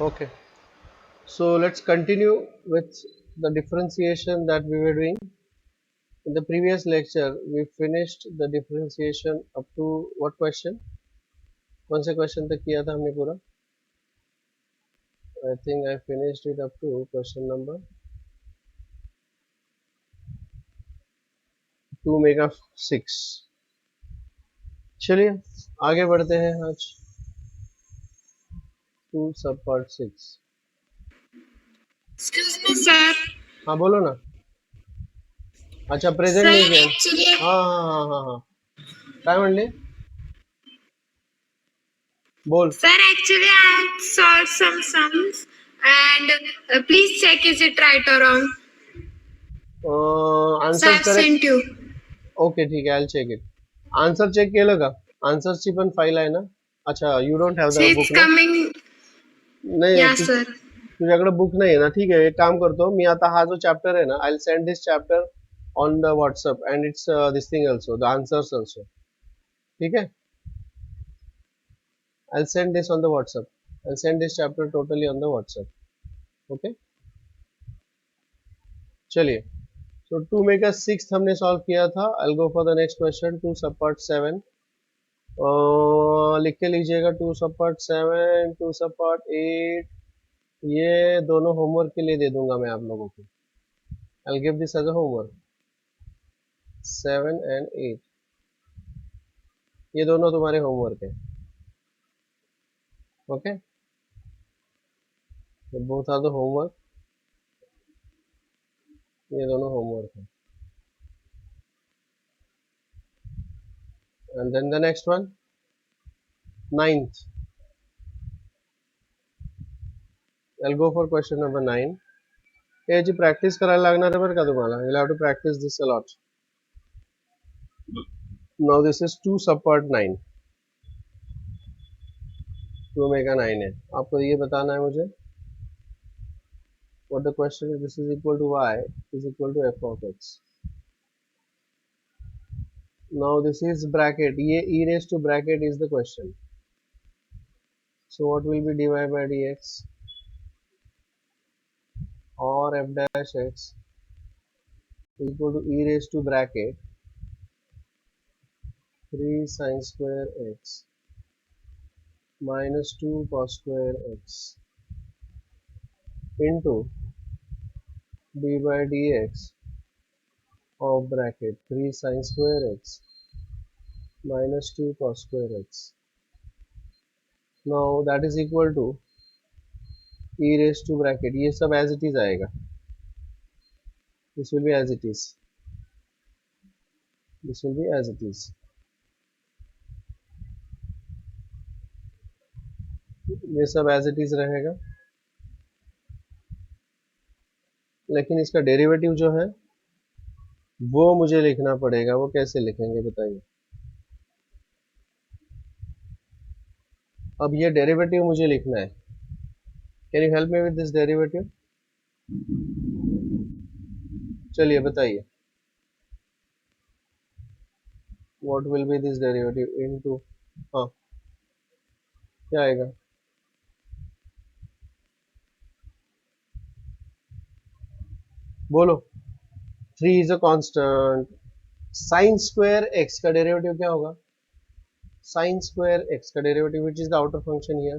Okay, so let's continue with the differentiation that we were doing. In the previous lecture, we finished the differentiation up to what question? कौन से question तक किया था हमने पूरा? I think I finished it up to question number 2 mega 6. चलिए आगे बढ़ते हैं आज 2 sub part 6. Excuse me, sir. हाँ बोलो ना. अच्छा प्रेझेंट Sir, नाही केलं. actually, हाँ हाँ हाँ हाँ हाँ काय म्हणले? बोल. I solved some sums, and please check is it right or wrong. So answers I've correct. sent you. Okay ठीक आहे. आय चेक इट. आन्सर चेक केलं का? आन्सरची पण फाईल आहे ना? अच्छा you don't have the See, it's book ना? coming. नाही Yeah, sir. तुझ्याकडे बुक नाही आहे ना? ठीक आहे एक काम करतो मी आता हा जो चॅप्टर आहे ना I send this chapter on the WhatsApp and it's this thing also the answers also. ठीक आहे. I send this on the WhatsApp. I send this chapter totally on the WhatsApp. Okay चलिए. So 2 mega 6 हमने solve किया था. I go for the next question 2 sub part 7. लिख के लीजिएगा 2 sub part 7 2 sub part 8. ये दोनों होमवर्क के लिए दे दूंगा मैं आप लोगों को. I give this as a homework 7 and 8. ये दोनों तुम्हारे होमवर्क है. Okay both are the homework. ये दोनों होमवर्क है. And then the next one 9th. I go for question number 9. याची प्रॅक्टिस करायला लागणार आहे बरं का तुम्हाला. You have to practice this a lot. Now this is 2 sub part 9. 2 mega 9 है. आपको ये बताना है मुझे what the question is. This is equal to y is equal to f of x. Now this is bracket. ये e raised to bracket is the question. So what will be dy by dx or f dash x is equal to e raised to bracket 3 sin square x minus 2 cos square x into d by dx of bracket 3 sin square x minus 2 cos square x. Now that is equal to e raised to bracket. ये सब as it is आएगा. This will be as it is. This will be as it is. ये सब as it is रहेगा. लेकिन इसका derivative जो है वो मुझे लिखना पड़ेगा. वो कैसे लिखेंगे बताइए. अब ये डेरिवेटिव मुझे लिखना है. Can you help me with this derivative. चलिए बताइए. What will be this derivative into. हाँ क्या आएगा. बोलो. 3 is a constant. Sine square x का डेरिवेटिव क्या होगा. साइन स्क्वायर एक्स का derivative which is the outer function here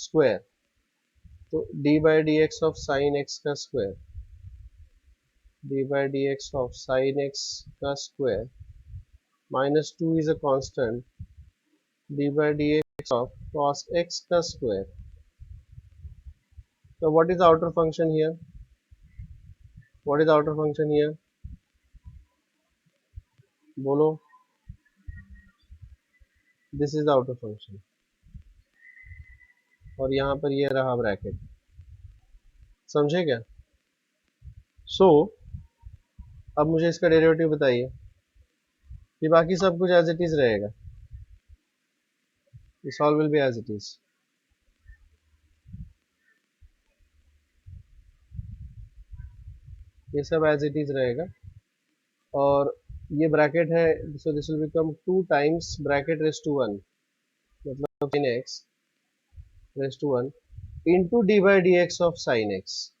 square. तो d by D x of sine x का square. D by D x of sine x का square minus 2 is a constant. D by dx of cos x का square. So what is the outer function here. What is the outer function here. बोलो. This is the outer function. और यहाँ पर ये रहा bracket. समझे क्या. सो अब मुझे इसका डेरिवेटिव बताइए. ये बाकी सब कुछ एज इट इज रहेगा. This all will be as it is. ये सब एज इट इज रहेगा. और ये ब्रैकेट है. So this will become 2 times bracket raise to 1 मतलब sin x raise to 1 into d by dx of sin x,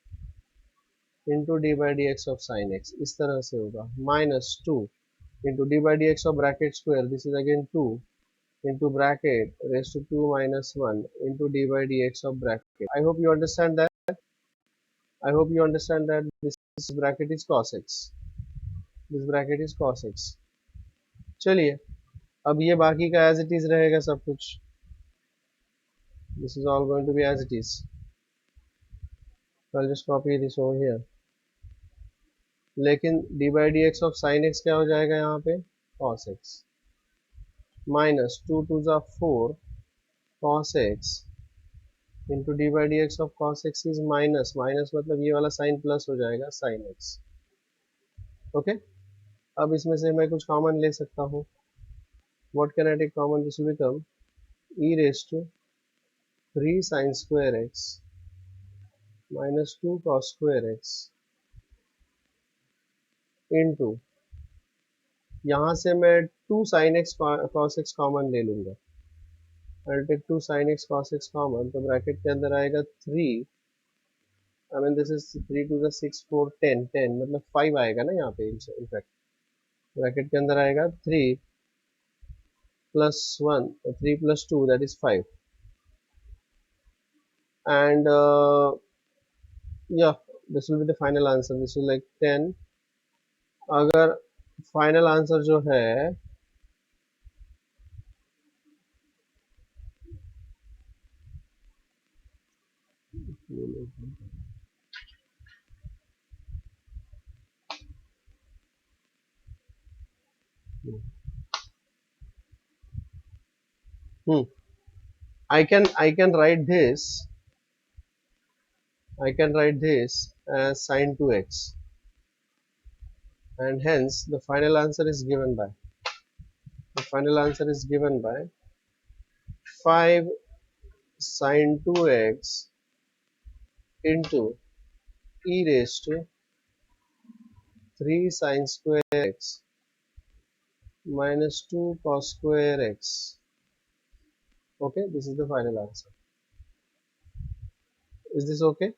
into d by dx of sin x, इस तरह से होगा minus 2 into d by dx of bracket square, this is again 2 into bracket raised to 2 minus 1 into d by dx of bracket. I hope you understand that. I hope you understand that this bracket is cos x, this bracket is cos x. चलिए अब ये बाकी का as it is रहेगा सब कुछ. This is all going to be as it is. I'll just copy this over here. लेकिन d by dx of sin x क्या हो जाएगा यहाँ पे cos x minus 2 to the 4 cos x into d by dx of cos x is minus, minus मतलब ये वाला sign plus हो जाएगा sin x. ओके अब इसमें से मैं कुछ कॉमन ले सकता हूँ. What can I take common? This will become e raised to 3 sin square x minus 2 cos square x into, यहाँ से मैं 2 sin x cos x common ले लूंगा. I'll take 2 sin x cos x common, तो bracket के अंदर आएगा 3, I mean this is 3 to the 6 4 10 10 मतलब 5 आएगा ना यहाँ पे. इनफैक्ट ब्रैकेट के अंदर आएगा 3 plus 1 3 plus 2 that is 5 and yeah, this will be the final answer. This is like 10. अगर फाइनल आंसर जो है I can write this, I can write this as sin 2x and hence the final answer is given by, the final answer is given by 5 sin 2x into e raised to 3 sin square x minus 2 cos square x. Okay, this is the final answer. Is this okay?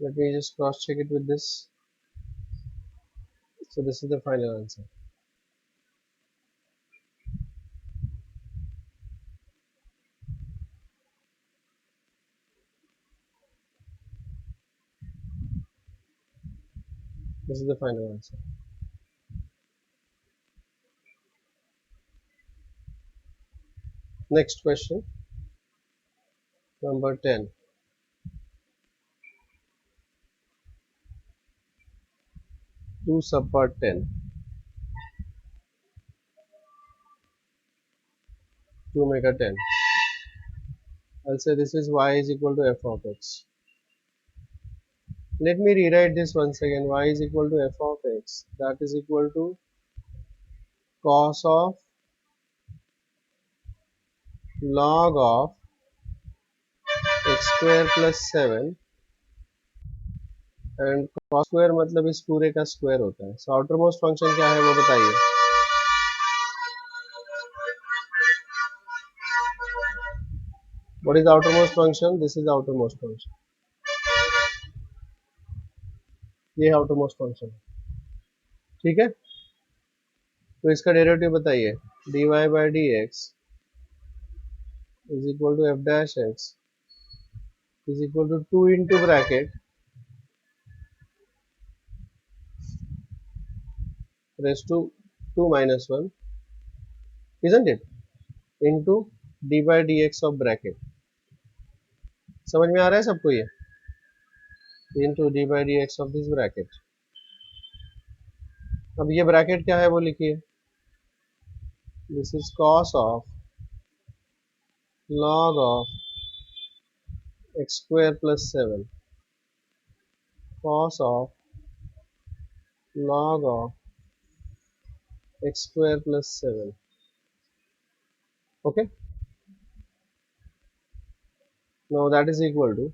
Let me just cross check it with this. So this is the final answer. This is the final answer. Next question, number 10. To subpart 10. To make a 10. I'll say this is y is equal to f of x. Let me rewrite this once again. Y is equal to f of x. That is equal to cos of log of x square plus 7 and cos square मतलब इस पूरे का square होता है. So outermost function क्या है वो बताइए. What is the outermost function? This is the outermost function. ये outermost function. ठीक है, तो इसका डेरिवेटिव बताइए. dy by dx is equal to f dash x is equal to 2 into bracket raised to 2 minus 1, isn't it, into d by dx of bracket. समझ में आ रहा है सबको ये, into d by dx of this bracket. अब ये bracket क्या है वो लिखिए. This is cos of log of x square plus 7 cos of log of x square plus 7. Okay, now that is equal to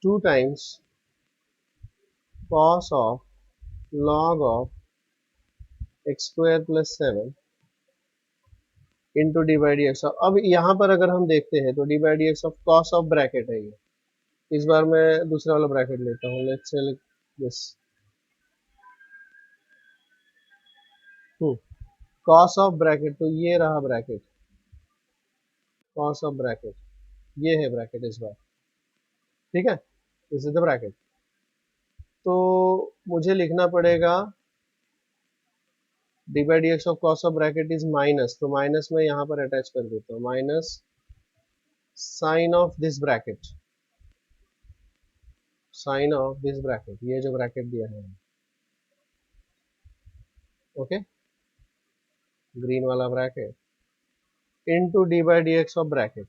2 times cos of log of x square plus 7 into D by D x. अब यहाँ पर अगर हम देखते हैं तो d by D x of cos of bracket है ये। इस बार मैं दूसरा वाला ब्रैकेट लेता हूँ, let's say this cos of bracket, तो ये रहा ब्रैकेट कॉस ऑफ ब्रैकेट, ये है ब्रैकेट इस बार, ठीक है, दिस इज द ब्रैकेट। तो मुझे लिखना पड़ेगा d by D x of cos of bracket is minus, तो माइनस में यहाँ पर अटैच कर देता हूँ, minus sine of this bracket, sine of this bracket, ये जो ब्रैकेट दिया है, ओके, ग्रीन वाला bracket, into d by D x of bracket,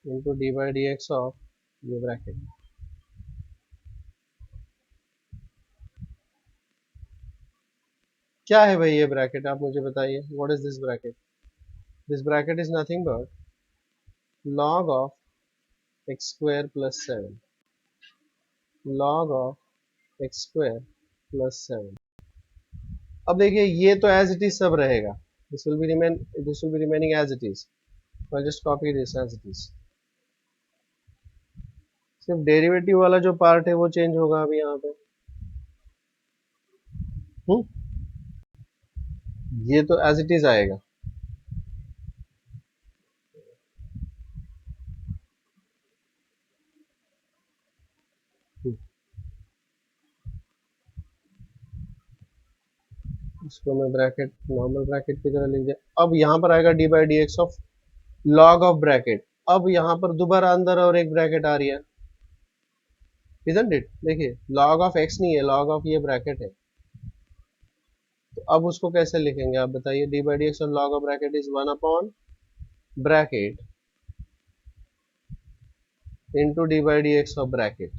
into d by D x of ये ब्रैकेट। क्या है भाई ये ब्रैकेट, आप मुझे बताइए, what is this bracket? This bracket is nothing but log of x square plus 7, log of x square plus 7। अब देखिए ये तो एज इट इज सब रहेगा, this will be remain, this will be remaining as it is, I just copy this as it is, सिर्फ derivative वाला जो part है वो चेंज होगा अभी यहाँ पे। ये तो एज इट इज आएगा, इसको मैं ब्रैकेट नॉर्मल ब्रैकेट की तरह लिख दिया। अब यहाँ पर आएगा D by D x of log of bracket, अब यहाँ पर दोबारा अंदर और एक ब्रैकेट आ रही है, isn't it? देखिए log ऑफ x नहीं है, log ऑफ ये ब्रैकेट है, तो अब उसको कैसे लिखेंगे आप बताइए? D by D x of log of bracket is 1 upon bracket into d by dx of bracket,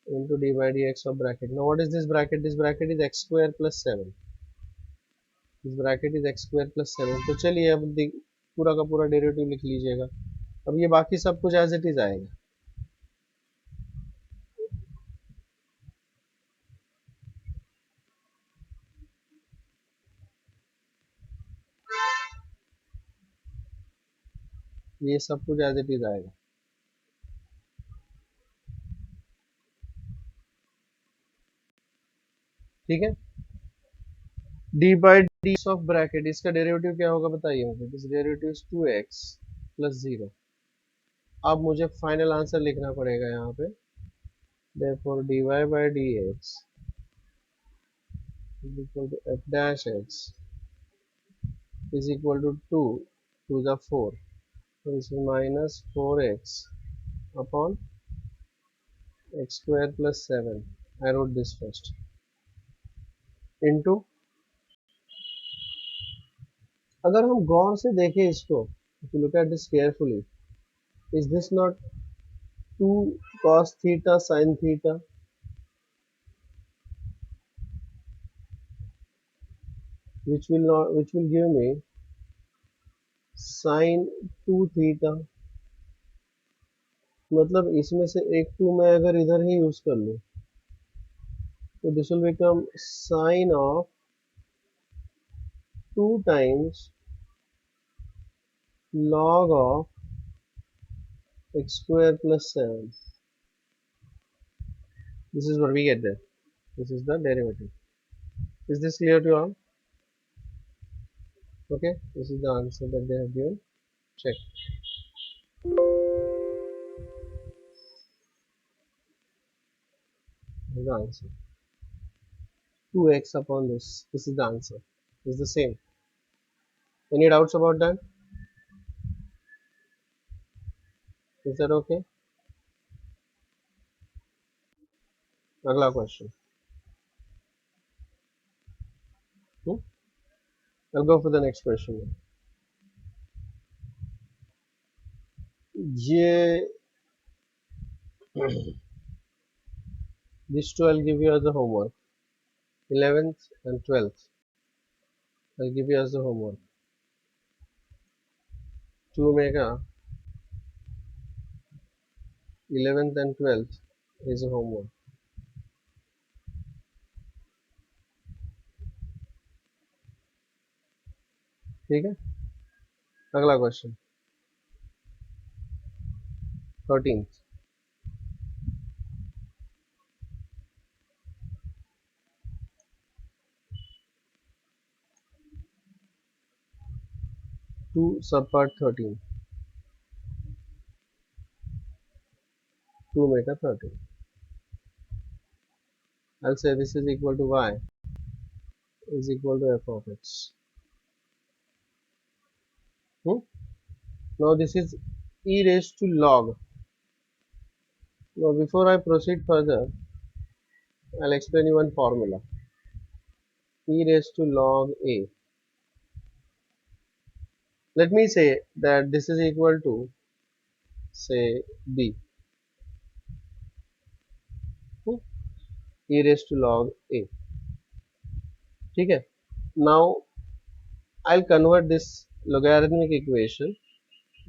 into d by dx of bracket. Now what is this bracket? This bracket is x square plus 7, this bracket is x square plus 7। तो चलिए अब पूरा का पूरा derivative लिख लीजिएगा, अब ये बाकी सब कुछ एज इट इज आएगा। ये सब कुछ एज इट इज आएगा, ठीक है। D by D of bracket, इसका डेरिवेटिव क्या होगा बताइए मुझे? This derivative is 2x plus 0। अब मुझे फाइनल आंसर लिखना पड़ेगा यहाँ पे, therefore dy by dx is equal to f dash x is equal to 2 to the 4, so this is minus 4x upon x square plus 7, I wrote this first, into, अगर हम गौर से देखें इसको, if you look at this carefully, is this not 2 cos theta sin theta, which will give me sin 2 theta, मतलब इसमें से एक 2 मैं अगर इधर ही यूज कर लूं तो this will become sign of 2 times log of x square plus 7, this is what we get there, this is the derivative, is this clear to all? Okay, this is the answer that they have given, check. This is the answer, 2x upon this is the answer, is the same. Any doubts about that? Is that okay? अगला question, I'll go for the next question. ये these two I'll give you as a homework, 11th and 12th I'll give you as a homework, 2 mega 11th and 12th is a homework. ठीक है, अगला question 13। 2 sub part 13, 2 make a 13. I'll say this is equal to y is equal to f of x. Hmm? Now this is e raised to log. Now before I proceed further, I'll explain you one formula. E raised to log a. Let me say that this is equal to say b. Hmm? E raised to log a. ठीक है. Now I'll convert this logarithmic equation.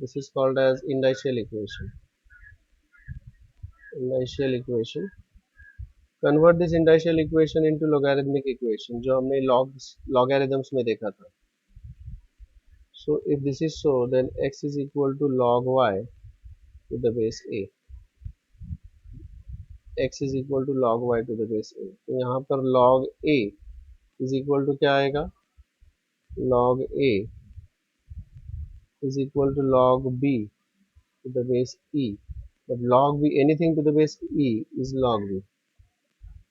This is called as indicial equation. Indicial equation. Convert this indicial equation into logarithmic equation जो हमने logarithms में देखा था. So if this is so, then x is equal to log y to the base a. X is equal to log y to the base a. तो यहाँ पर log a is equal to क्या आएगा? Log a is equal to log b to the base e. But log b, anything to the base e is log b.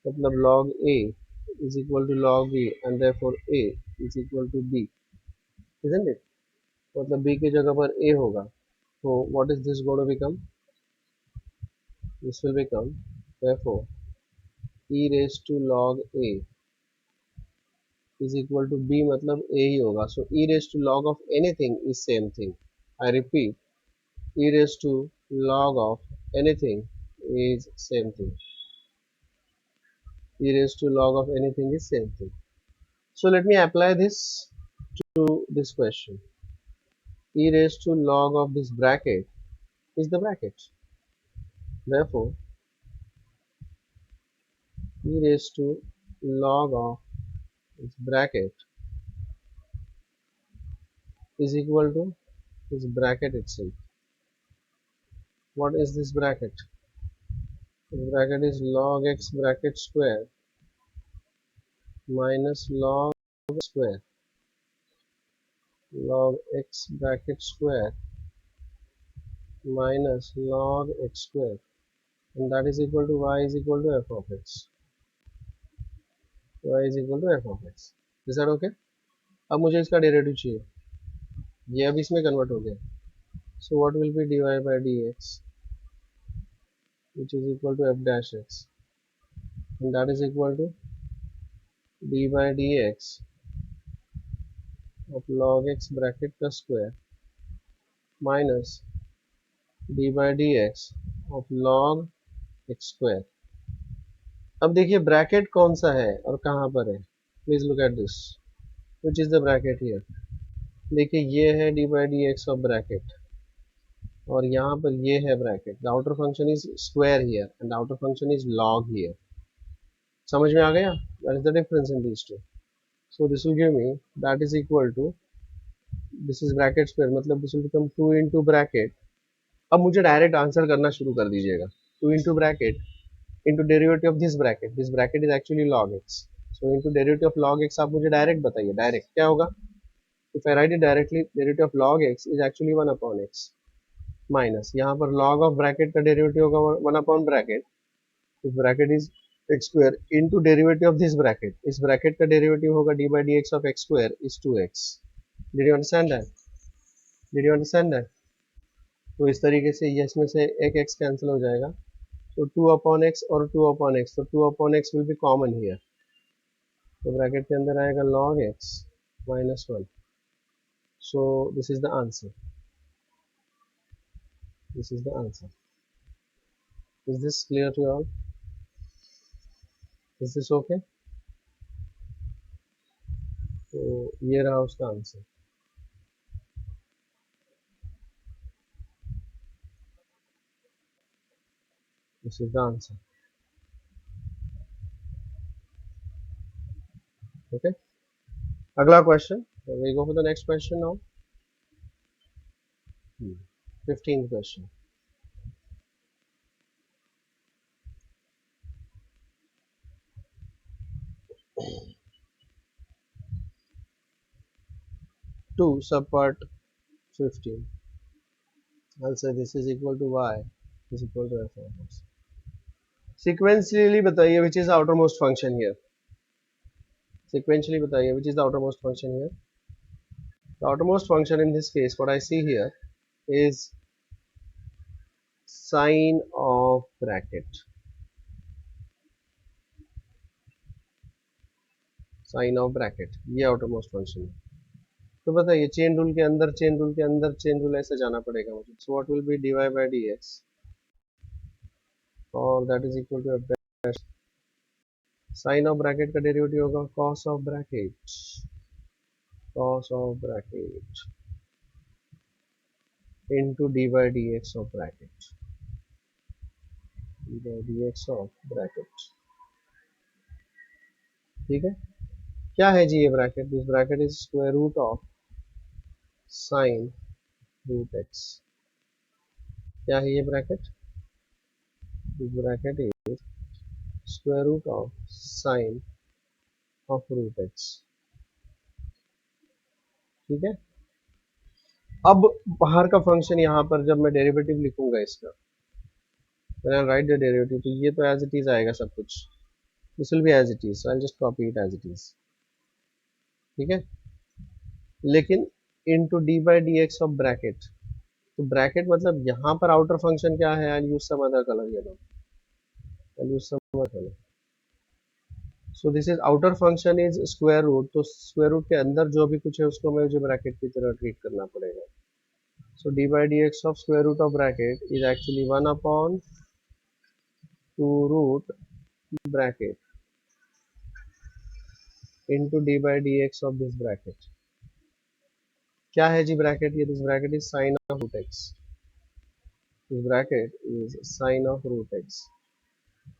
मतलब log a is equal to log b and therefore a is equal to b, isn't it? मतलब b की जगह पर a होगा. So what is this going to become? This will become therefore e raised to log a is equal to b, मतलब a ही होगा. So e raised to log of anything is same thing. I repeat, e raised to log of anything is same thing. E raised to log of anything is same thing. So let me apply this to this question. E raised to log of this bracket is the bracket. Therefore, e raised to log of this bracket is equal to this bracket itself. What is this bracket? This bracket is log x bracket square minus log square, log x bracket square minus log x square, and that is equal to y is equal to f of x. Y is equal to f of x. Is that okay? अब मुझे इसका derivative चाहिए. ये अब इसमें convert हो गया. So what will be dy by dx, which is equal to f dash x, and that is equal to d by dx of log x bracket का square minus d by dx of log x square. अब देखिए bracket कौन सा है और कहाँ पर है. Please look at this. Which is the bracket here. देखिए ये है d by D x of bracket और यहाँ पर ये है bracket. The outer function is square here and the outer function is log here. समझ में आ गया? That is the difference in these two. So this will give me that is equal to this is bracket square, मतलब this will become 2 into bracket. अब मुझे direct answer करना शुरू कर दीजिएगा. 2 into bracket into derivative of this bracket. This bracket is actually log x. So into derivative of log x आप मुझे direct बताइए. डायरेक्ट क्या होगा? If I write it directly, derivative of log x is actually 1 upon x minus यहाँ पर log of bracket का derivative होगा 1 upon bracket. This bracket is x square into derivative of this bracket. इस bracket का derivative होगा d by dx of x square is 2x. Did you understand that? Did you understand that? तो इस तरीके से ये इसमें से एक x कैंसिल हो जाएगा. So 2 upon x और 2 upon x. So 2 upon x will be common here. तो ब्रैकेट के अंदर आएगा log x minus 1. So this is the answer. This is the answer. Is this clear to you all? Is this okay? तो ये रहा उसका answer. This is the answer. Okay. अगला question So we go for the next question now. 15th question. Two subpart 15. I'll say this is equal to y is equal to f of x. Sequentially बताइए which is the outermost function here. Sequentially बताइए which is the outermost function here. The outermost function in this case, what I see here is sine of bracket. Sine of bracket. ये outermost function है. तो बताइए chain rule के अंदर chain rule के अंदर chain rule ऐसे जाना पड़ेगा मुझे. So what will be dy by dx, और that is equal to f dash. Sine of bracket का डेरिवेटिव होगा cos of bracket. Cos of bracket into d by dx of bracket. d by dx of bracket. ठीक है. क्या है जी ये bracket? This bracket is square root of sine root x. क्या है ये bracket? This bracket is square root of sine of root x. ठीक है. अब बाहर का फंक्शन यहाँ पर जब मैं डेरिवेटिव लिखूंगा इसका, when I write the derivative, तो ये तो एज इट इज आएगा सब कुछ. This will be as it is, so I'll just copy it as it is. ठीक है. लेकिन into d by dx of bracket, तो ब्रैकेट मतलब यहाँ पर आउटर फंक्शन क्या है? I'll use some other color here. I'll use some other color. So this is outer function is square root, तो square root के अंदर जो भी कुछ है उसको मुझे ब्रैकेट की तरह ट्रीट करना पड़ेगा. So d by dx of square root of bracket is actually 1 upon 2 root bracket into d by dx of this bracket. क्या है जी ब्रैकेट? ये this bracket is sine of root x. This bracket is sine of root x.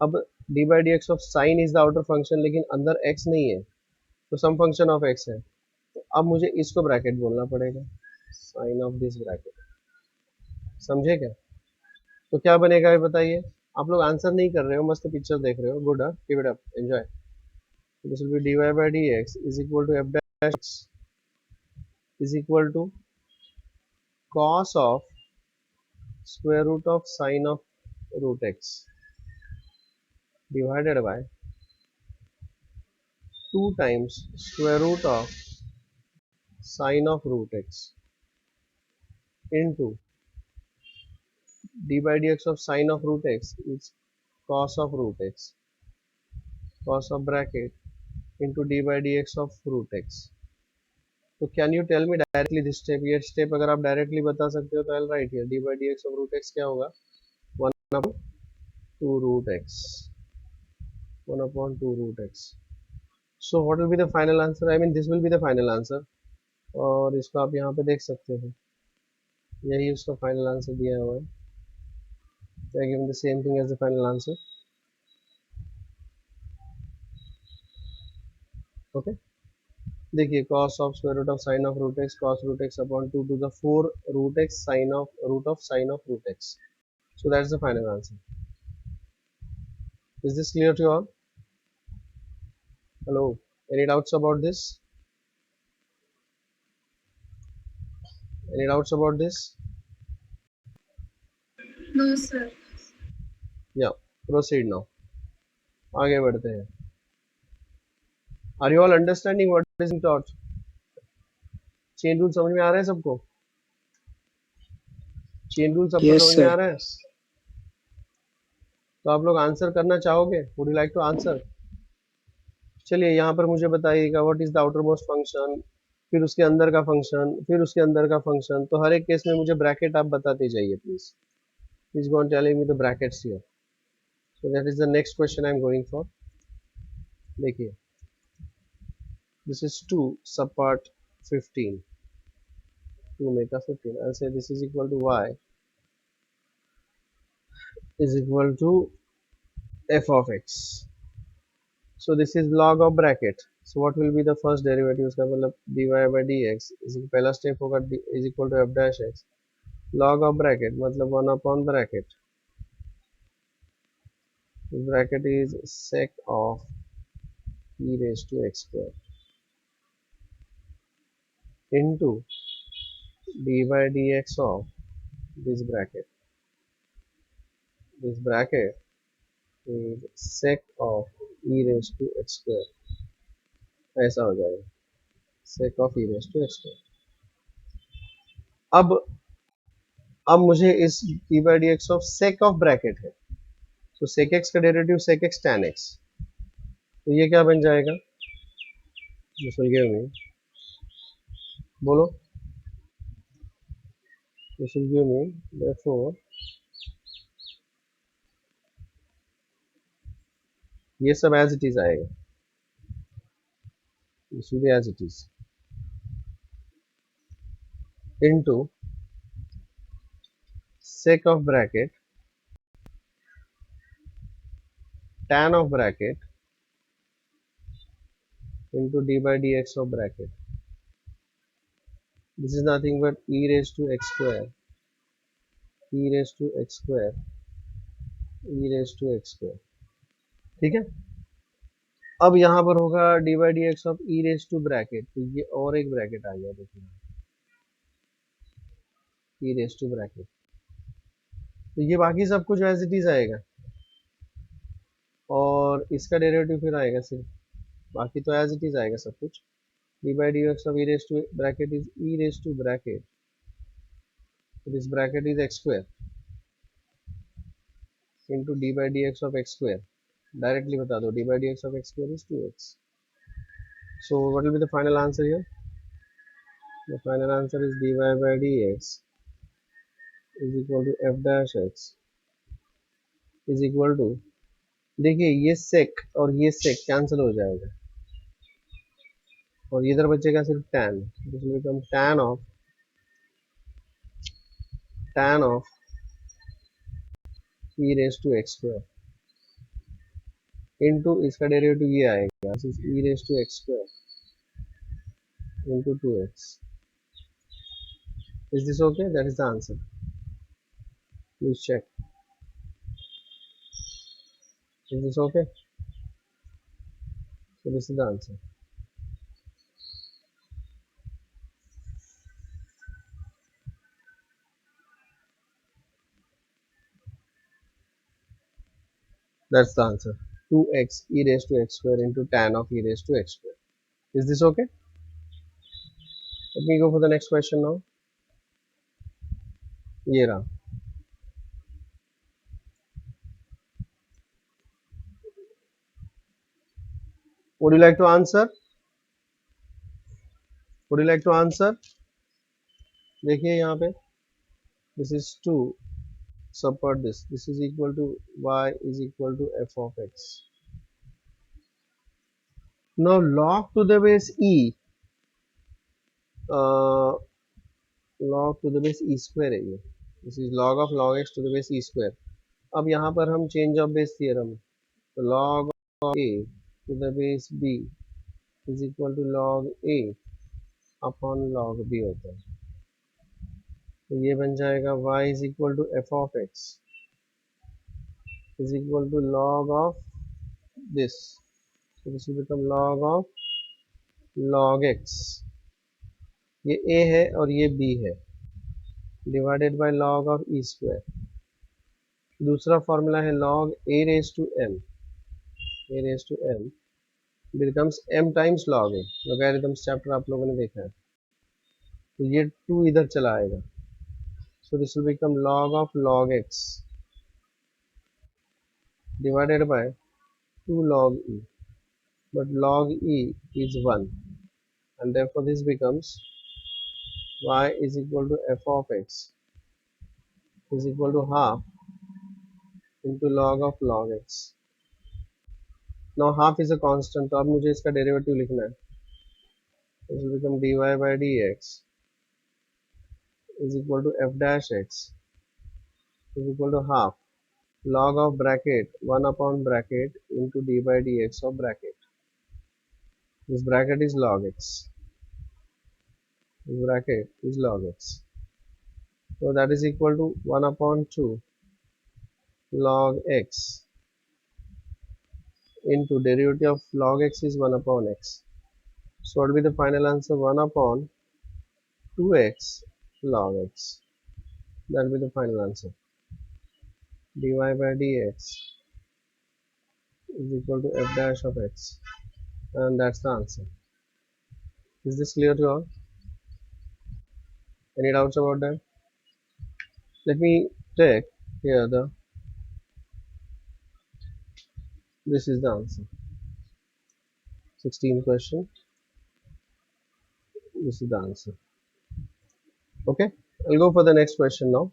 अब d by dx of sin इज the outer function, लेकिन अंदर x नहीं है, तो सम फंक्शन ऑफ x है. तो अब मुझे इसको ब्रैकेट बोलना पड़ेगा, साइन ऑफ दिस ब्रैकेट. समझे क्या? तो क्या बनेगा ये बताइए. आप लोग आंसर नहीं कर रहे हो, मस्त पिक्चर देख रहे हो. Good. Keep it up, enjoy. This will B dy by dx is equal to f dash x is equal to cos of square root of sine of root x divided by 2 times square root of sine of root x into d by dx of sine of root x is cos of root x, cos of bracket into d by dx of root x. तो can you tell me directly this step? ये step अगर आप directly बता सकते हो तो I write here d by dx of root x क्या होगा? 1 upon 2 root x. 1 upon 2 root x. So what will be the final answer? I mean this will be the final answer. और इसको आप यहाँ पे देख सकते हो, यही उसका फाइनल आंसर दिया हुआ है. They are given the same thing as the final answer. Okay. देखिए cos of square root of sine of root x cos root x upon 2 to the 4 root x sine of root of sine of root x. So that's the final answer. Is this clear to you all? Hello. Any doubts about this? Any doubts about this? No, sir. Yeah. Proceed now. आगे बढ़ते हैं. Are you all understanding what is being taught? Chain rule समझ में आ रहा है सबको? Chain rule सबको समझ में आ रहा है? तो आप लोग आंसर करना चाहोगे? Would you like to answer? चलिए यहाँ पर मुझे बताइएगा what is the outer most function, फिर उसके अंदर का फंक्शन, फिर उसके अंदर का फंक्शन. तो हर एक केस में मुझे ब्रैकेट आप बताते जाइए please. Please go on telling me the brackets here. So that is the next question I am going for. देखिए this is 2 subpart 15. 2 make a 15. I'll say this is equal to y is equal to f of x. So this is log of bracket. So what will be the first derivative, उसका मतलब dy by D x पहला step होगा is equal to f dash x log of bracket मतलब one upon bracket is sec of e raised to x square into d by dx of this bracket. This bracket is sec of e raised to x square. ऐसा हो जाएगा sec of e raised to x square. अब मुझे इस d by dx of sec of bracket है, तो sec x का derivative sec x tan x, तो ये क्या बन जाएगा, जो सुन गए होंगे बोलो, जो सुन गए होंगे, therefore ये सब एज इट इज आएगा, this will be as it is into sec of bracket tan of bracket into d by dx of bracket. This is nothing but e raised to x square, e raised to x square, e raised to x square. ठीक है, अब यहाँ पर होगा d by D x of e raise to bracket, तो ये और एक ब्रैकेट आ गया, देखिए ई रेज टू ब्रैकेट, तो ये बाकी सब कुछ एज इट इज आएगा और इसका डेरिवेटिव फिर आएगा सिर्फ, बाकी तो एज इट इज आएगा सब कुछ. D by D x of e raise to bracket is e raise to bracket, this bracket is x square into D by D x of x square, directly बता दो d by D x of x square is 2x. So what will be the final answer here? The final answer is dy by dx is equal to f dash x is equal to, देखिए ये sec और ये sec cancel हो जाएगा और इधर बचेगा सिर्फ tan, this will become tan of e raised to x square into इसका डेरिवेटिव ये आएगा, this is e raised to x square into 2x. Is this okay? That is the answer. Please check. Is this okay? So this is the answer. That's the answer. 2x e raised to x square into tan of e raised to x square. Is this okay? Let me go for the next question now. ये रहा. Would you like to answer? Would you like to answer? देखिए यहाँ पे this is 2 subpart this is equal to y is equal to f of x. Now log to the base e, log to the base e square है ये, this is log of log x to the base e square. अब यहाँ पर हम change of base theorem, तो log of a to the base b is equal to log a upon log b होता है, तो ये बन जाएगा y is equal to f of x is equal to log of this, so this will become log of log x, ये a है और ये b है, divided by log of e square. दूसरा फॉर्मूला है log a raised to m, a raised to m becomes m times log a, logarithms chapter आप लोगों ने देखा है, तो ये 2 इधर चला आएगा, so this will become log of log x divided by 2 log e, but log e is 1 and therefore this becomes y is equal to f of x is equal to half into log of log x. Now half is a constant, तो अब मुझे इसका derivative लिखना है, this will become dy by dx is equal to f dash x is equal to half log of bracket 1 upon bracket into d by dx of bracket. This bracket is log x. This bracket is log x. So that is equal to 1 upon 2 log x into derivative of log x is 1 upon x. So what will be the final answer? 1 upon 2x log x. That will be the final answer. dy by dx is equal to f dash of x. And that's the answer. Is this clear to all? Any doubts about that? Let me take here this is the answer. 16th question. This is the answer. Okay, I'll go for the next question now.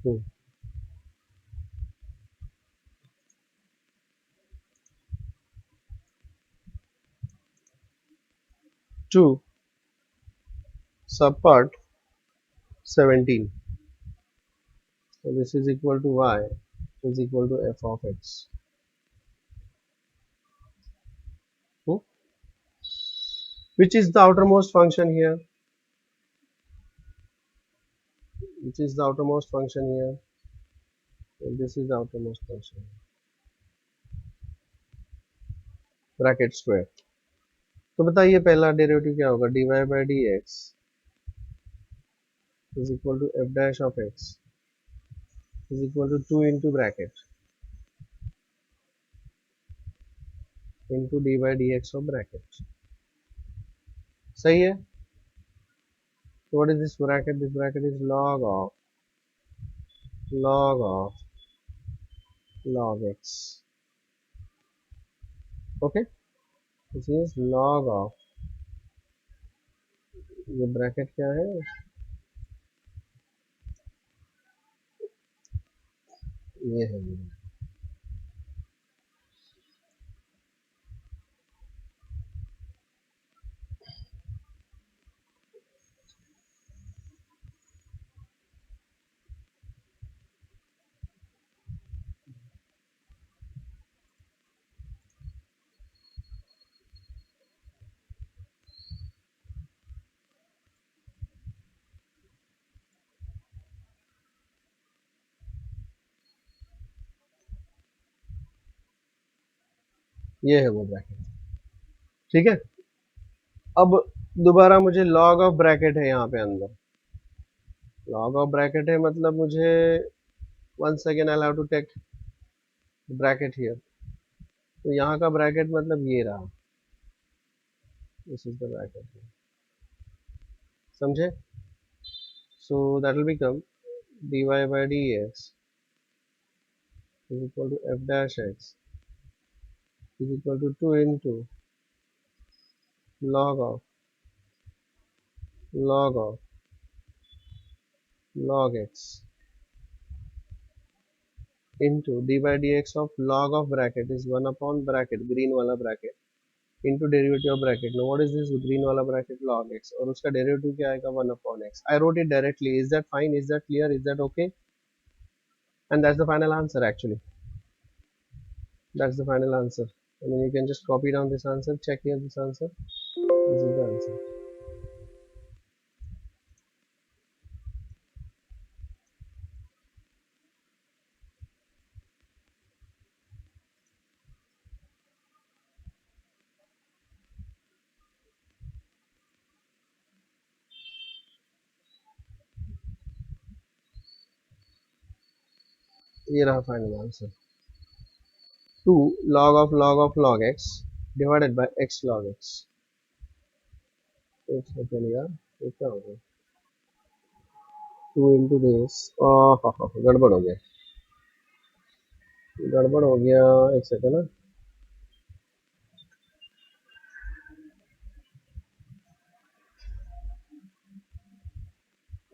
Hmm. 2 subpart 17. So this is equal to y is equal to f of x. Hmm? Which is the outermost function here? Which is the outermost function here? So this is the outermost function. Bracket square. तो बताइए पहला derivative क्या होगा? dy by dx is equal to f dash of x is equal to 2 into bracket into d by dx of bracket. सही है? So what is this bracket? This bracket is log of log x. Okay, this is log of, ये bracket क्या है? ये है ये है वो ब्रैकेट. ठीक है, अब दोबारा मुझे log ऑफ ब्रैकेट है यहाँ पे अंदर. log ऑफ ब्रैकेट है मतलब मुझे once again I'll have to take bracket here. तो यहाँ का ब्रैकेट मतलब ये रहा. This is the bracket. समझे? So that will become dy by dx is equal to f dash x is equal to 2 into log of log x into d by dx of log of bracket is 1 upon bracket green वाला bracket into derivative of bracket. Now what is this green वाला bracket? Log x. और उसका derivative क्या आएगा? 1 upon x. I wrote it directly. Is that fine? Is that clear? Is that okay? And that's the final answer actually. That's the final answer. I mean you can just copy down this answer. Check here this answer. This is the answer. ये रहा final answer. 2 log x divided by x log x. एक second यार, ये क्या हो गया? 2 into this. गड़बड़ हो गया. गड़बड़ हो गया. एक सेकेंड ना.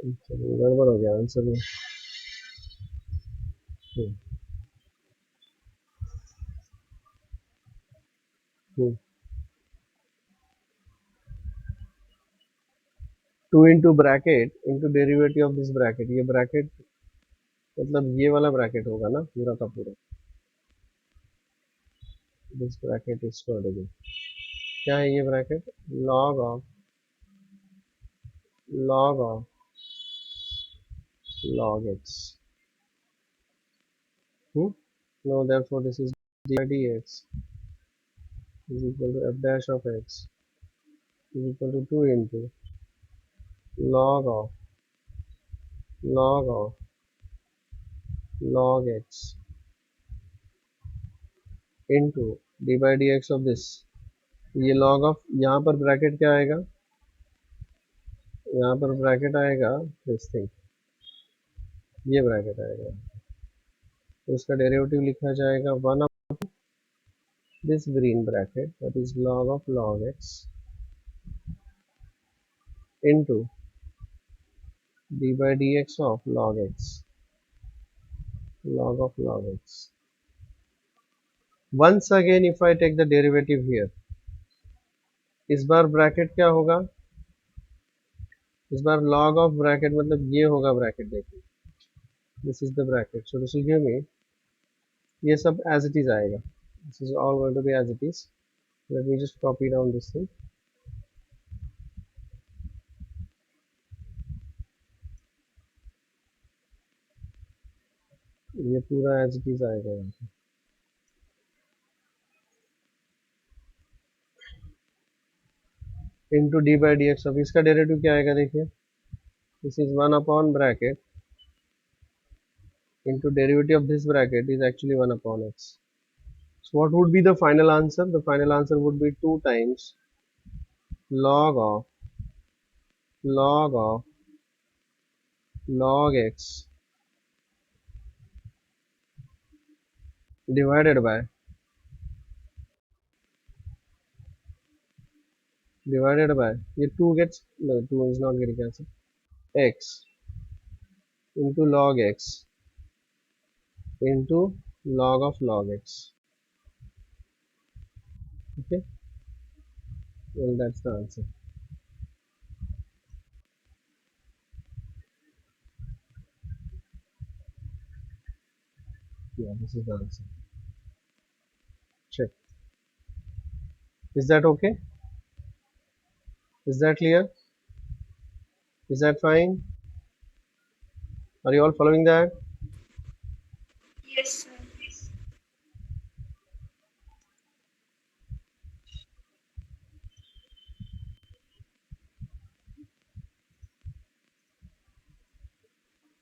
गड़बड़ हो गया आंसर में. हम्म, हम्म. 2 into bracket into derivative of this bracket. ये bracket मतलब ये वाला ब्रैकेट होगा ना पूरा का पूरा, this bracket is going to be, क्या है ये bracket, log of log of log x, no, therefore this is d by dx is equal to f dash of x is equal to 2 into log of log of log x into d by dx of this, ये log of, यहाँ पर bracket क्या आएगा, यहाँ पर bracket आएगा this thing, ये bracket आएगा, तो इसका डेरिवेटिव लिखा जाएगा 1 of this green bracket, that is log of log x into d by dx of log x, log of log x. Once again if I take the derivative here, इस बार bracket क्या होगा, इस बार log of bracket मतलब ये होगा bracket, देखिए this is the bracket, so this will give me, ये सब as it is आएगा, this is all going to be as it is. Let me just copy down this thing, ये पूरा as it is आएगा यहाँ पे, into d by dx, अब इसका डेरिवेटिव क्या आएगा देखिए, this is 1 upon bracket into derivative of this bracket is actually 1 upon x. So what would be the final answer? The final answer would be 2 times log of log of log x divided by ये 2 gets, no, 2 is not getting cancelled, x into log x into log of log x. Okay, well that's the answer. Yeah, this is the answer. Check. Is that okay? Is that clear? Is that fine? Are you all following that? Yes, sir.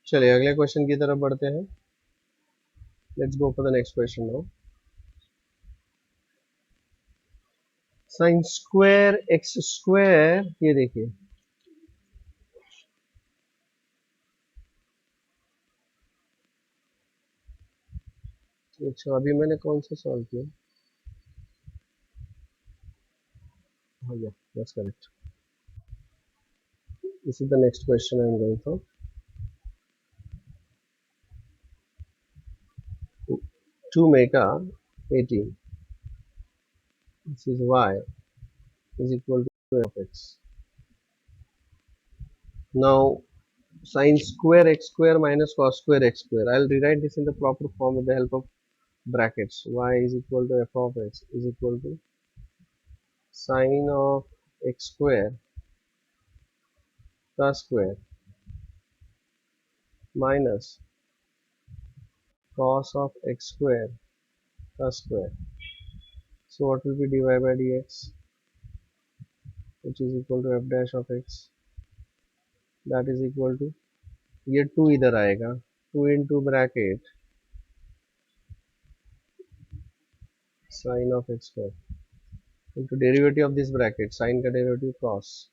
चलिए अगले question की तरफ बढ़ते हैं. Let's go for the next question now. Sin square x square, ये देखिए, अच्छा अभी मैंने कौन सा सॉल्व किया, हाँ yeah, that's correct. This is the next question I am going for. 2 mega 18, this is y is equal to f of x. Now sin square x square minus cos square x square, I'll rewrite this in the proper form with the help of brackets. Y is equal to f of x is equal to sin of x square cos square minus cos of x square cos square. So what will be dy by dx, which is equal to f dash of x, that is equal to, ये 2 इधर आएगा, 2 into bracket sin of x square into derivative of this bracket, sin का derivative cos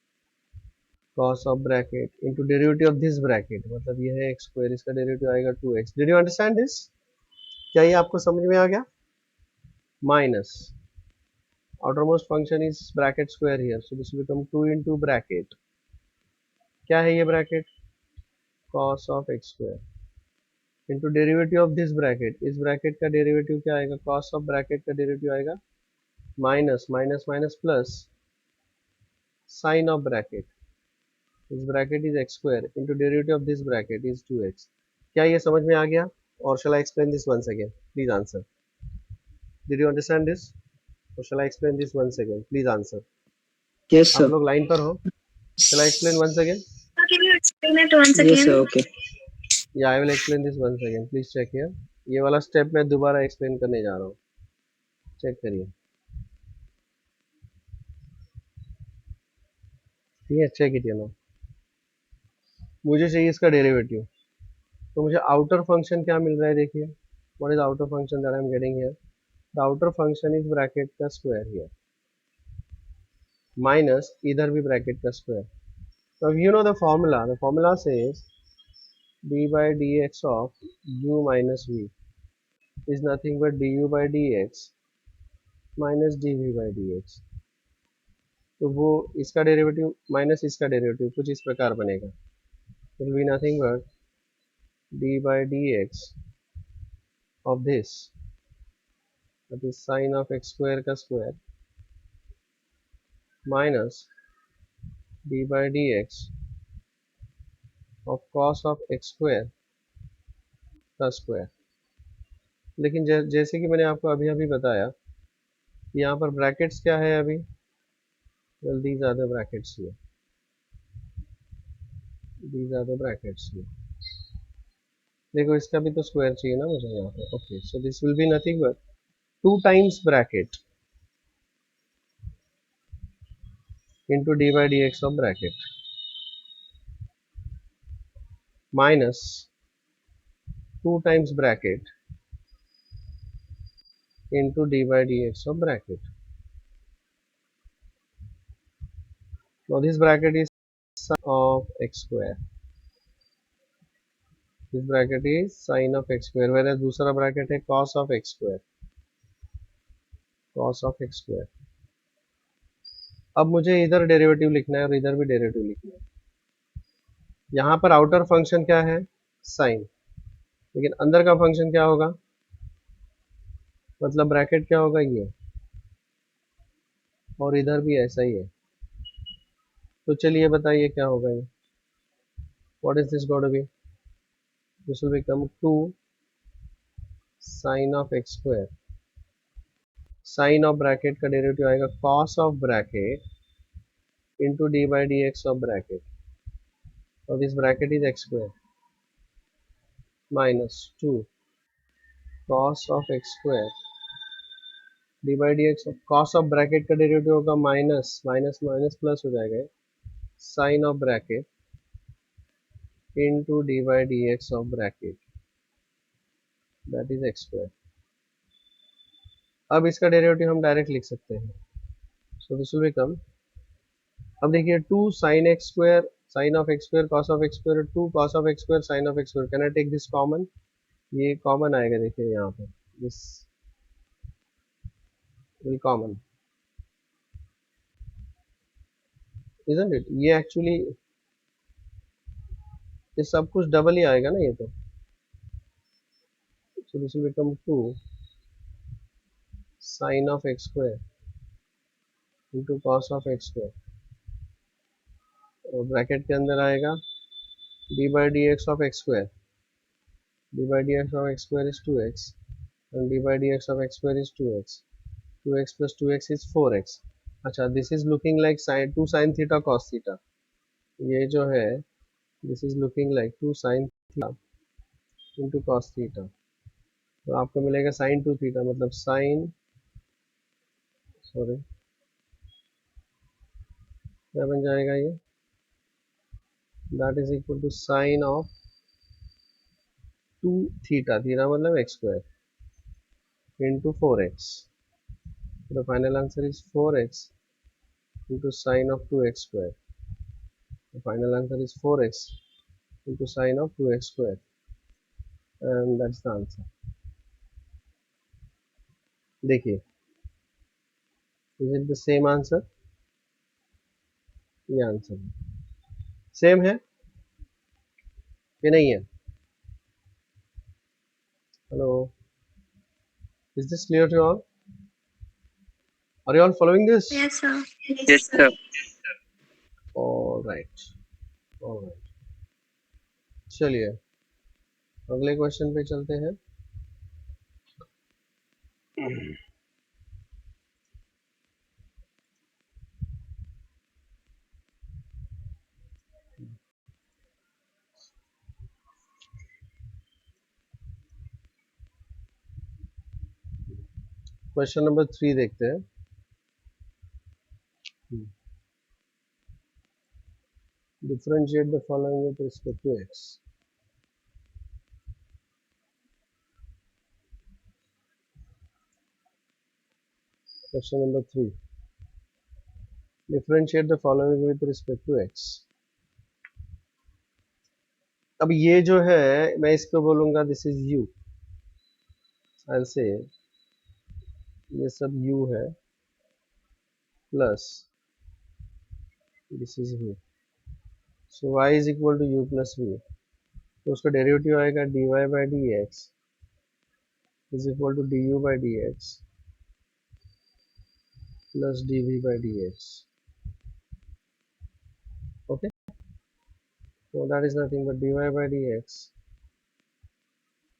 of bracket into derivative of this bracket, मतलब ये है x square, इसका derivative आएगा 2x. Did you understand this? क्या ये आपको समझ में आ गया? Minus outermost function is bracket square here, so this will become 2 into bracket, क्या है ये bracket, cos of x square into derivative of this bracket, इस bracket का derivative क्या आएगा, cos of bracket का derivative आएगा minus minus minus plus sin of bracket, this bracket is x square into derivative of this bracket is 2x. क्या ये समझ में आ गया? और shall I explain this once again? Please answer. Did you understand this? Or shall I explain this once again? Please answer. Yes, आप sir. लोग line पर हो? Shall I explain once again? Can you explain it once Yes, again? sir. Okay. Yeah, I will explain this once again. Please check here. ये वाला step मैं दोबारा explain करने जा रहा हूँ. चेक करिए. ठीक है, चेक इट नो. मुझे चाहिए इसका डेरिवेटिव. तो मुझे आउटर फंक्शन क्या मिल रहा है देखिए. What is outer function that I am getting here? The outer function is bracket का स्क्वायर हियर माइनस इधर भी ब्रैकेट का स्क्वायर. तो you know the formula says d by dx of u minus v is nothing but du by dx minus dv by dx. तो वो इसका derivative minus इसका derivative कुछ इस प्रकार बनेगा. It will be nothing but d by dx of this, that is sin of x square का square minus d by dx of cos of x square का स्क्वायर. लेकिन जैसे कि मैंने आपको अभी अभी बताया, यहाँ पर ब्रैकेट्स क्या है अभी? well these are the brackets here. These are the brackets here. देखो इसका भी तो स्क्वायर चाहिए ना मुझे यहाँ पे. Okay, so this will be nothing but 2 times bracket into d by dx of bracket minus 2 times bracket into d by dx of bracket. Now this bracket is sin of x square. This bracket is sin of x square, whereas दूसरा bracket है cos of x square. Cos of x square. अब मुझे इधर derivative लिखना है और इधर भी डेरिवेटिव लिखना है. यहाँ पर आउटर फंक्शन क्या है? साइन. लेकिन अंदर का फंक्शन क्या होगा? मतलब ब्रैकेट क्या होगा? ये. और इधर भी ऐसा ही है. तो चलिए बताइए क्या होगा ये. What is this going to be? This will become 2 sin of x square. Sine of bracket का डेरिवेटिव आएगा cos of bracket into d by dx of bracket. So this bracket is x square minus 2 cos of x square d by dx of cos of bracket का derivative होगा minus minus minus plus हो जाएगा sin of bracket into d by dx of bracket, that is x square. अब इसका derivative हम direct लिख सकते हैं. सो दिस विल बिकम, अब देखिए 2 sin x square sin of x square cos of x square 2 cos of x square sin of x square. Can I take this common? ये common आएगा. देखिए यहाँ पर this will common, isn't it? ये actually ये सब कुछ double ही आएगा ना ये तो. so this will become 2 sin of x square into cos of x square और ब्रैकेट के अंदर आएगा d by dx of x square. d by dx of x square is 2x and d by dx of x square is 2x. 2x plus 2x is 4x. अच्छा, this is looking like sin 2 sin theta cos theta. ये जो है this is looking like 2 sin theta into cos theta. तो आपको मिलेगा sin 2 theta मतलब sin, sorry क्या बन जाएगा ये? That is equal to sine of 2 theta. Theta मतलब x square into 4x. The final answer is 4x into sine of 2x square. The final answer is 4x into sine of 2x square, and that's the answer. देखिए, is it the same answer? ये answer same है कि नहीं है? Hello, is this clear to all? Are you all following this? Yes, sir. Yes, sir. All right. चलिए, अगले question पे चलते हैं। क्वेश्चन नंबर 3 देखते हैं। Differentiate the following with respect to x. Question number 3, differentiate the following with respect to x. अब ये जो है, मैं इसको बोलूंगा दिस इज यू। आई से ये सब u है plus this is v। So y is equal to u plus v। तो उसका डेरिवेटिव आएगा dy by D x is equal to du by D x plus dv by D x. Okay, so that is nothing but dy by dx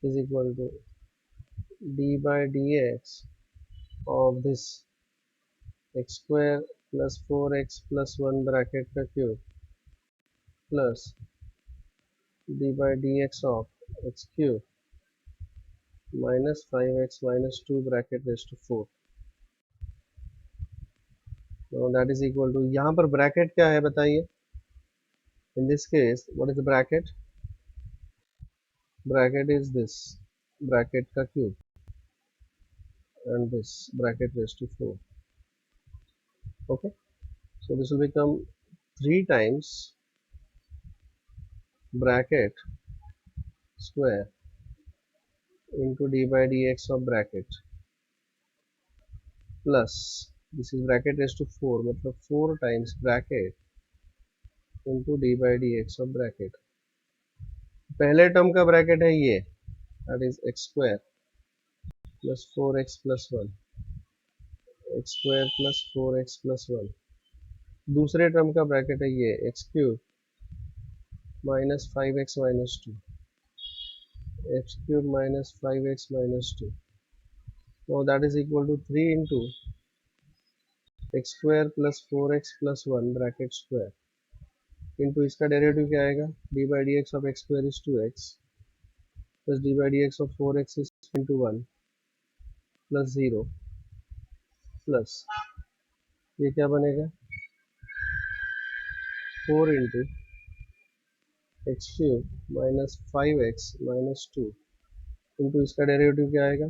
is equal to d by dx of this x square plus 4x plus 1 bracket का cube plus d by dx of x cube minus 5x minus 2 bracket raised to 4। so that is equal to, यहाँ पर bracket क्या है बताइए। in this case what is the bracket? Bracket is this bracket का cube and this bracket raised to 4। okay, so this will become 3 times bracket square into d by dx of bracket plus this is bracket raised to 4 मतलब 4 times bracket into d by dx of bracket। पहले term का bracket है ये, that is x square plus 4x plus 1 x square plus 4x plus 1। दूसरे term का bracket है ये x cube minus 5x minus 2 x cube minus 5x minus 2। so that is equal to 3 into x square plus 4x plus 1 bracket square into इसका derivative क्या आएगा, d by dx of x square is 2x plus d by dx of 4x is into 1 plus 0 plus ये क्या बनेगा 4 into x cube minus 5x minus 2 into इसका derivative क्या आएगा,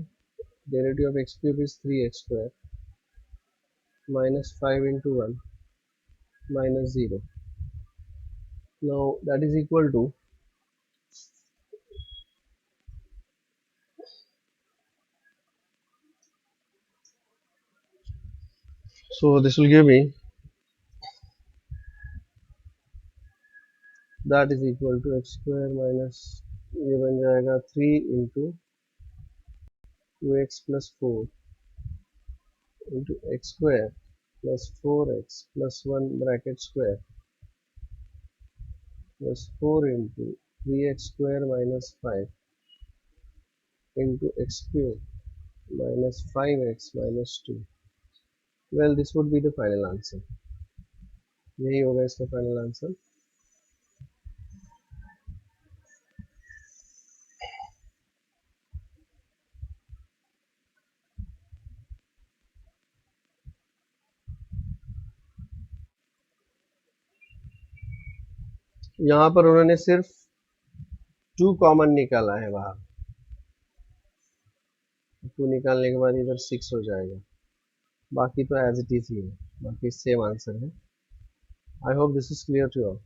derivative of x cube is 3x square minus 5 into 1 minus 0। now that is equal to, so this will give me that is equal to x square minus ये बन जाएगा 3 into 2x plus 4 into x square plus 4x plus 1 bracket square plus 4 into 3x square minus 5 into x cube minus 5x minus 2। well this would be the final answer। यही होगा इसका final answer. यहाँ पर उन्होंने सिर्फ 2 common निकाला है बाहर, 2 निकालने के बाद इधर 6 हो जाएगा, बाकी तो एज इट इज ही है, बाकी सेम आंसर है। I hope this is clear to all.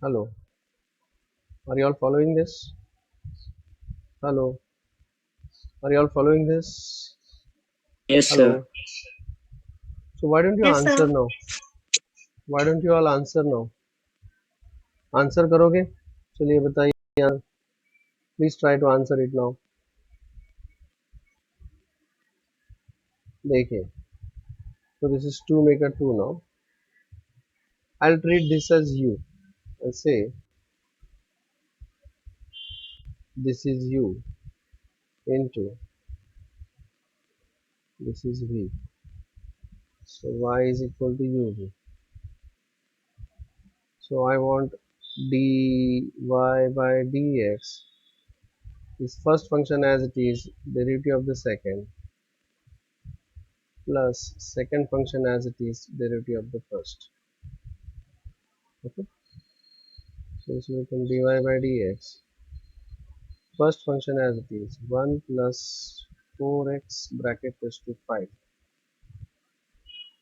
Hello, are you all following this? Hello, are you all following this? Yes, hello, sir. so why don't you Yes, answer sir. now? Why don't you all answer now? Answer करोगे? चलिए बताइए, please try to answer it now. देखिए, so this is 2 make a 2 now। I'll treat this as u and say this is u into this is v. So y is equal to uv. So I want dy by dx is first function as it is, derivative of the second, plus second function as it is, derivative of the first. Okay, so this will become dy by dx, first function as it is, 1 plus 4x bracket raised to 5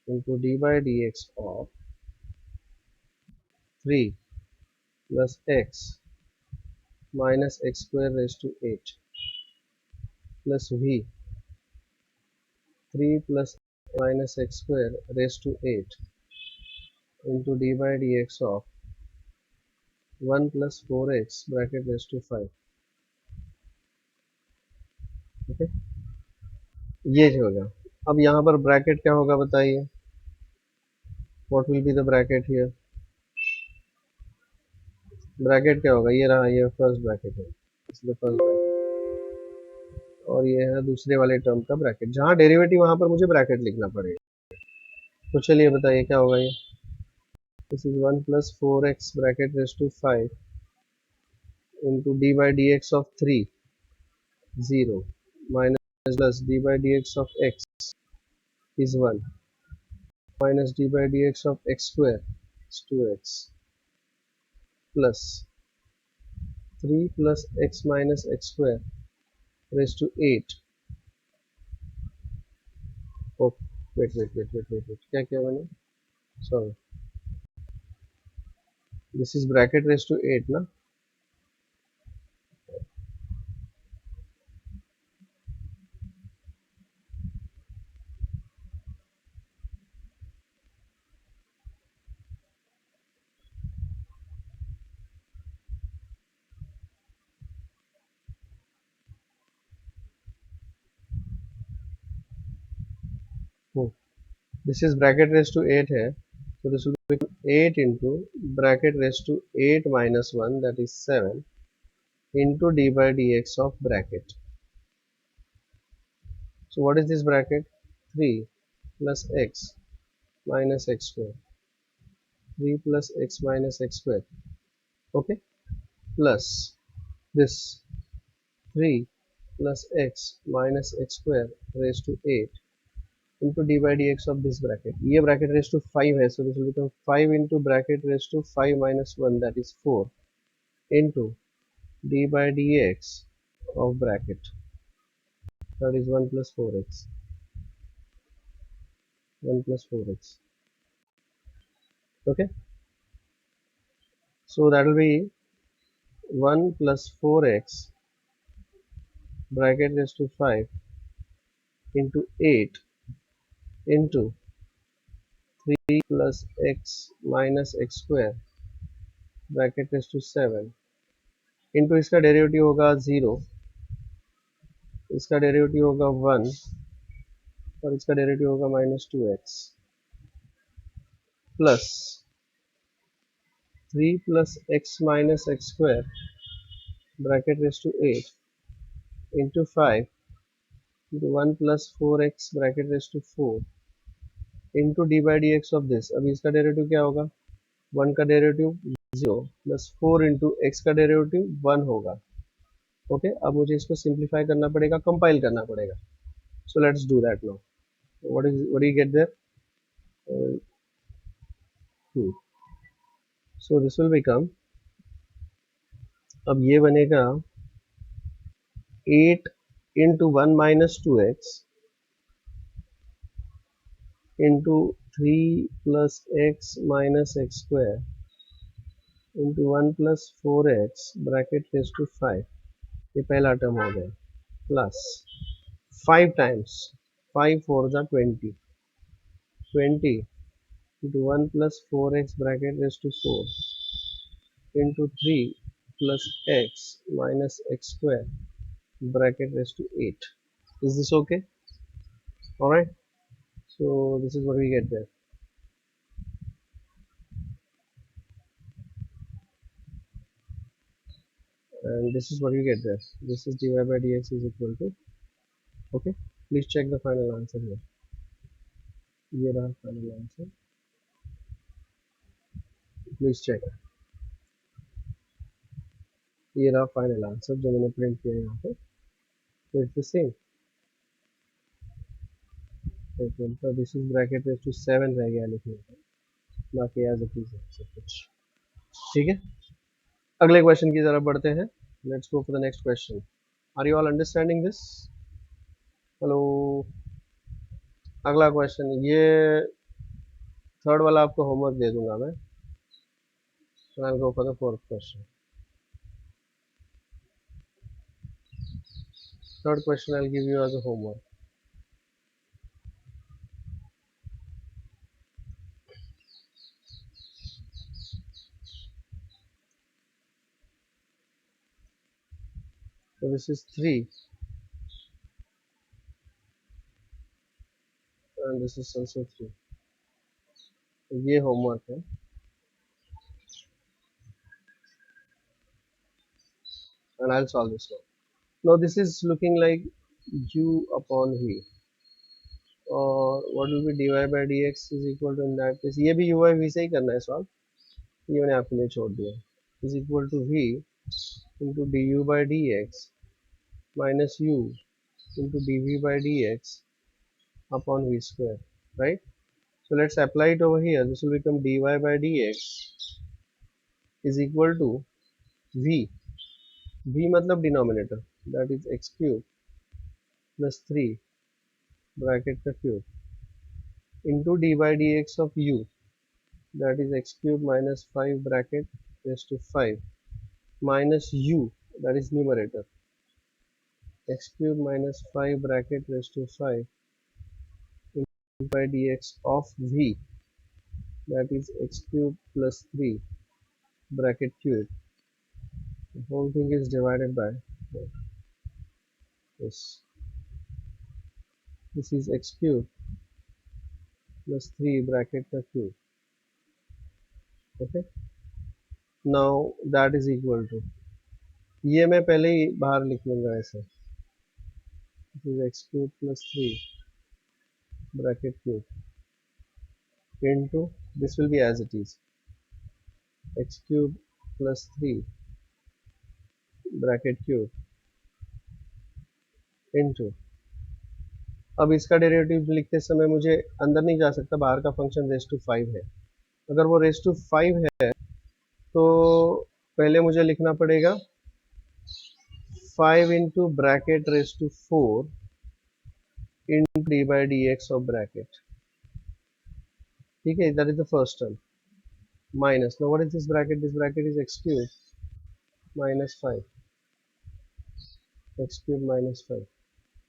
into d by dx of 3 plus x minus x square raised to 8 plus v, 3 plus minus x square raised to 8 into d by dx of 1 plus 4x bracket raised to 5. Okay, ये जो होगा। अब यहाँ पर bracket क्या होगा बताइए, what will be the bracket here? Bracket क्या होगा, ये रहा, ये फर्स्ट ब्रैकेट है, इसलिए फर्स्ट ब्रैकेट, और ये है दूसरे वाले टर्म का ब्रैकेट, जहाँ डेरिवेटिव वहां पर मुझे ब्रैकेट लिखना पड़ेगा। तो चलिए बताइए क्या होगा ये, this is 1 plus 4x bracket raise to 5 into d by dx of 3 0 minus plus d by dx of x is 1 minus d by dx of x square is 2x plus 3 plus x minus x square raised to 8. Oh, wait. क्या किया मैंने? Sorry. This is bracket raised to 8 ना? Oh, this is bracket raised to 8 है, so this will become 8 into bracket raised to 8 minus 1, that is 7 into d by dx of bracket. So what is this bracket? 3 plus x minus x square, 3 plus x minus x square, okay, plus this 3 plus x minus x square raised to 8 into d by dx of this bracket. ये bracket raised to 5 है, so this will become 5 into bracket raised to 5 minus 1, that is 4 into d by dx of bracket, that is 1 plus 4x, 1 plus 4x, okay. So that will be 1 plus 4x bracket raised to 5 into 8 into 3 plus x minus x square bracket raised to 7 into इसका derivative होगा 0, इसका derivative होगा 1 और इसका derivative होगा -2x plus 3 plus x minus x square bracket raised to 8 into 5 into 1 plus 4x bracket raised to 4 into d by dx of this. अभी इसका derivative क्या होगा, 1 का डेरिवेटिव 0 प्लस 4 इंटू एक्स का डेरिवेटिव 1 होगा, ओके। अब मुझे इसको सिंप्लीफाई करना पड़ेगा, कंपाइल करना पड़ेगा, so let's do that now. What you get there, so this will become, अब ये बनेगा 8 into 1 minus 2x into 3 plus x minus x square into 1 plus 4x bracket raised to 5, ये पहला टर्म हो गया, प्लस 5 times 5 4 जा 20 into 1 plus 4x bracket raised to 4 into 3 plus x minus x square bracket raised to 8. Is this okay? Alright, so this is what we get there. and this is what you get there. This is dy by dx is equal to, okay, please check the final answer here. Here are final answer, please check. ये रहा final answer जो मैंने print किया यहाँ पे, तो it's the same. तो this is bracket raise to 7 रह गया लिखने का, बाकी एज इट इज सब कुछ ठीक है। अगले क्वेश्चन की तरफ बढ़ते हैं। Let's go for the next question. Are you all understanding this? Hello. अगला क्वेश्चन, ये थर्ड वाला आपको होमवर्क दे दूंगा मैं। I will go for the fourth question. Third question I will give you as a homework. So this is 3 and this is also 3. तो ये homework है। And I'll solve this one. Now this is looking like u upon v, और what will be dy by dx is equal to, in that case ये भी u by v से ही करना है solve, ये मैंने आपके लिए छोड़ दिया, is equal to v into du by dx minus u into dv by dx upon v square, right? So let's apply it over here. This will become dy by dx is equal to v, v मतलब denominator, that is x cube plus 3 bracket का cube into d by dx of u, that is x cube minus 5 bracket raised to 5 minus u, that is numerator, x cube minus 5 bracket raised to 5 into by dx of v, that is x cube plus 3 bracket cube. The whole thing is divided by this. This is x cube plus 3 bracket का cube. Okay. Now that is equal to, ये मैं पहले ही बाहर लिख लूंगा ऐसे, this is x cube plus 3 bracket cube into, this will be as it is, x cube plus 3 bracket cube into, अब इसका डेरिवेटिव लिखते समय मुझे अंदर नहीं जा सकता, बाहर का फंक्शन रेस टू 5 है। अगर वो रेस टू 5 है तो पहले मुझे लिखना पड़ेगा 5 into bracket raise to 4 into D by D x of bracket, ठीक है, that is the first term, minus, no what is this bracket is x cube minus 5, x cube minus 5,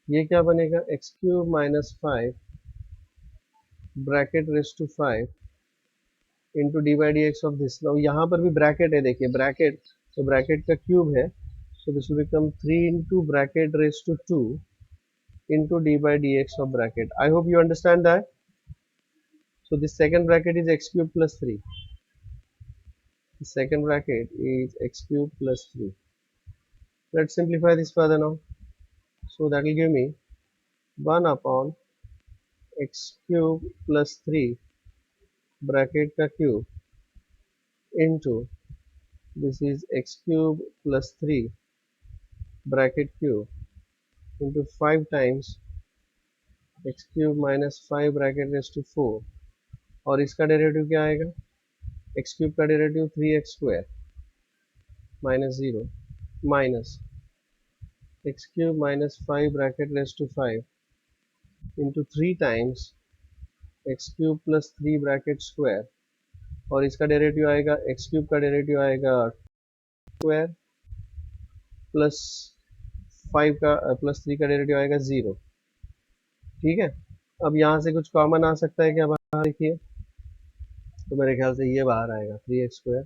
ये क्या बनेगा, x cube minus 5 bracket raise to 5 into D by D x of this. यहाँ पर भी bracket है, देखिए bracket, तो bracket का क्यूब है, so this will become 3 into bracket raised to 2 into d by dx of bracket. I hope you understand that. So this second bracket is x cube plus 3. The second bracket is x cube plus 3. Let's simplify this further now. So that will give me 1 upon x cube plus 3 bracket का cube into, this is x cube plus 3 bracket cube into 5 times x cube minus 5 bracket raised to 4, और इसका derivative क्या आएगा, x cube का derivative 3x square minus 0 minus x cube minus 5 bracket raised to 5 into 3 times x cube plus 3 bracket square, और इसका derivative आएगा, x cube का derivative आएगा स्क्वायर प्लस 5 का प्लस 3 का डेरिवेटिव आएगा 0, ठीक है। अब यहाँ से कुछ कॉमन आ सकता है क्या बाहर, देखिए, तो मेरे ख्याल से ये बाहर आएगा 3x स्क्वायर,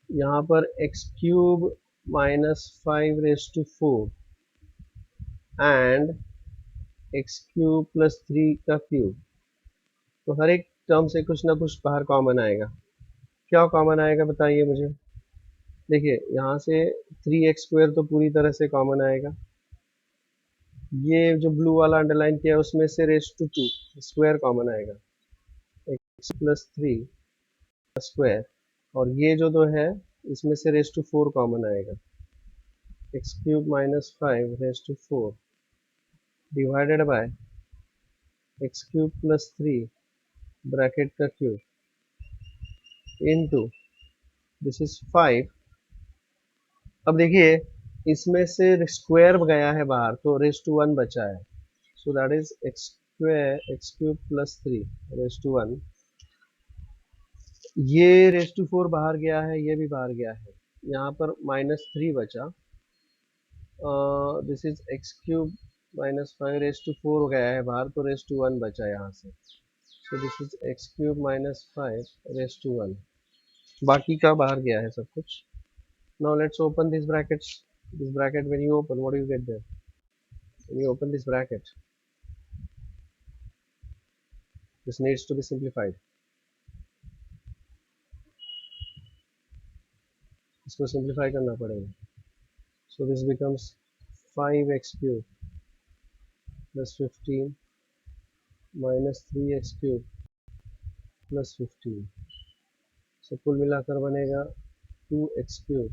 यहाँ पर x cube minus 5 raise to 4 and x cube plus 3 का क्यूब, तो हर एक टर्म से कुछ ना कुछ बाहर कॉमन आएगा। क्या कॉमन आएगा बताइए मुझे, देखिए यहाँ से 3x² तो पूरी तरह से कॉमन आएगा, ये जो ब्लू वाला अंडरलाइन किया है उसमें से रेस टू 2 स्क्वायर कॉमन आएगा, x+3 स्क्वायर, और ये जो दो है इसमें से रेस टू 4 कॉमन आएगा, x³ - 5 raise to 4 divided by x³ + 3 bracket का क्यूब इनटू दिस इज 5। अब देखिए इसमें से स्क्वायर गया है बाहर तो रेस टू 1 बचा है, so that is x³ + 3 raise to 1। ये रेस टू 4 बाहर गया है, ये भी बाहर गया है, यहाँ पर -3 बचा, this is x³ - 5 raise to 4 गया है बाहर तो रेस टू 1 बचा यहाँ से, so this is x³ - 5 raise to 1, बाकी का बाहर गया है सब कुछ। Now let's open this brackets, this bracket when you open, what do you get there? When you open this bracket, this needs to be simplified, इसको simplify करना पड़ेगा, so this becomes 5x³ plus 15 minus 3x³ plus 15, so कुल मिलाकर बनेगा 2x³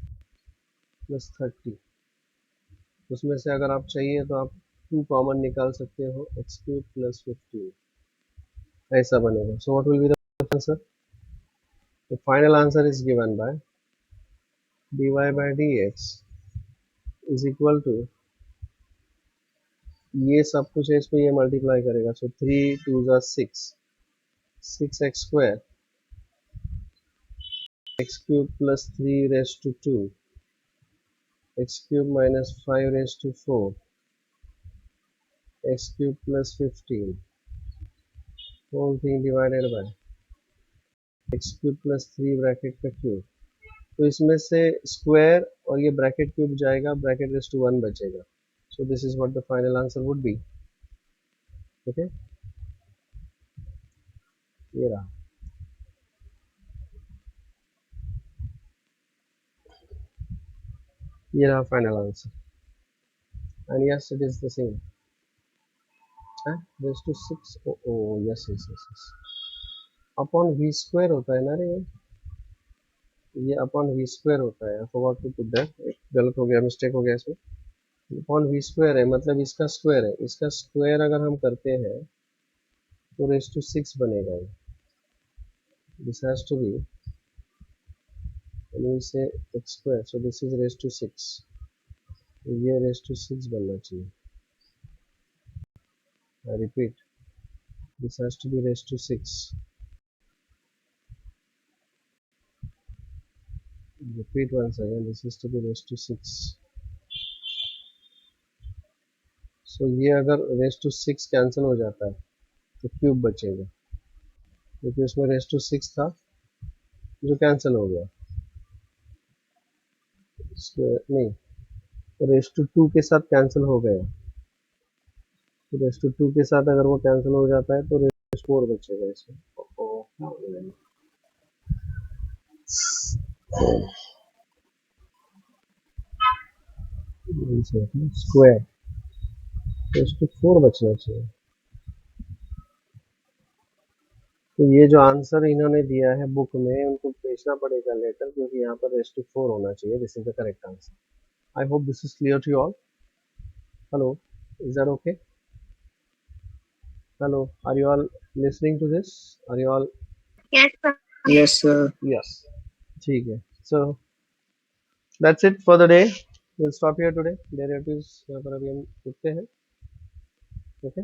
plus 30, उसमें से अगर आप चाहिए तो आप 2 कॉमन निकाल सकते हो, x³ plus 15 ऐसा बनेगा। So what will be the answer? The final answer is given by dy by dx is equal to, ये सब कुछ है इसको ये मल्टीप्लाई करेगा, सो 3 2 ज़ा 6x² x³ plus 3 raised to 2 x³ minus 5 raised to 4 x³ plus 15 whole thing divided by x³ plus 3 bracket का cube, तो इसमें से स्क्वायर और ये ब्रैकेट क्यूब जाएगा, ब्रैकेट रेस्ट टू 1 बचेगा, so this is what the final answer would be. Okay, ये रहा, ये रहा final answer, and yes it is the same, raised to 6, oh yes yes yes upon v square होता है ना रे, ये अपॉन v स्क्वायर होता है, I forgot to put that, गलत हो गया, मिस्टेक हो गया इसमें, अपॉन v स्क्वायर है मतलब इसका स्क्वायर है, इसका स्क्वायर अगर हम करते हैं तो रेस टू 6 बनेगा, this has to be, when we say x square, so this is raised to 6, ये raised to 6 बनना चाहिए, I repeat, this has to be raised to 6, repeat once again, this is to be raised to 6, so ये अगर raised to 6 cancel हो जाता है तो cube बचेगा, क्योंकि उसमें raised to 6 था जो कैंसिल हो गया, नहीं तो raised to 2 के साथ कैंसिल हो गया, तो रेस्ट टू 2 के साथ अगर वो कैंसिल हो जाता है तो रेस्ट 4 बचेगा इसमें, स्क्वायर रेस्ट टू 4 बचना चाहिए, तो ये जो आंसर इन्होंने दिया है बुक में उनको भेजना पड़ेगा लेटर, क्योंकि यहाँ पर रेस्ट टू 4 होना चाहिए, this is the correct answer. I hope this is clear to you all. Hello, is that okay? Hello, are you all listening to this? Are you all? Yes, sir. Yes, sir. Yes, ठीक है, so that's it for the day, will stop here today, derivatives यहाँ पर अभी हम लिखते हैं, okay.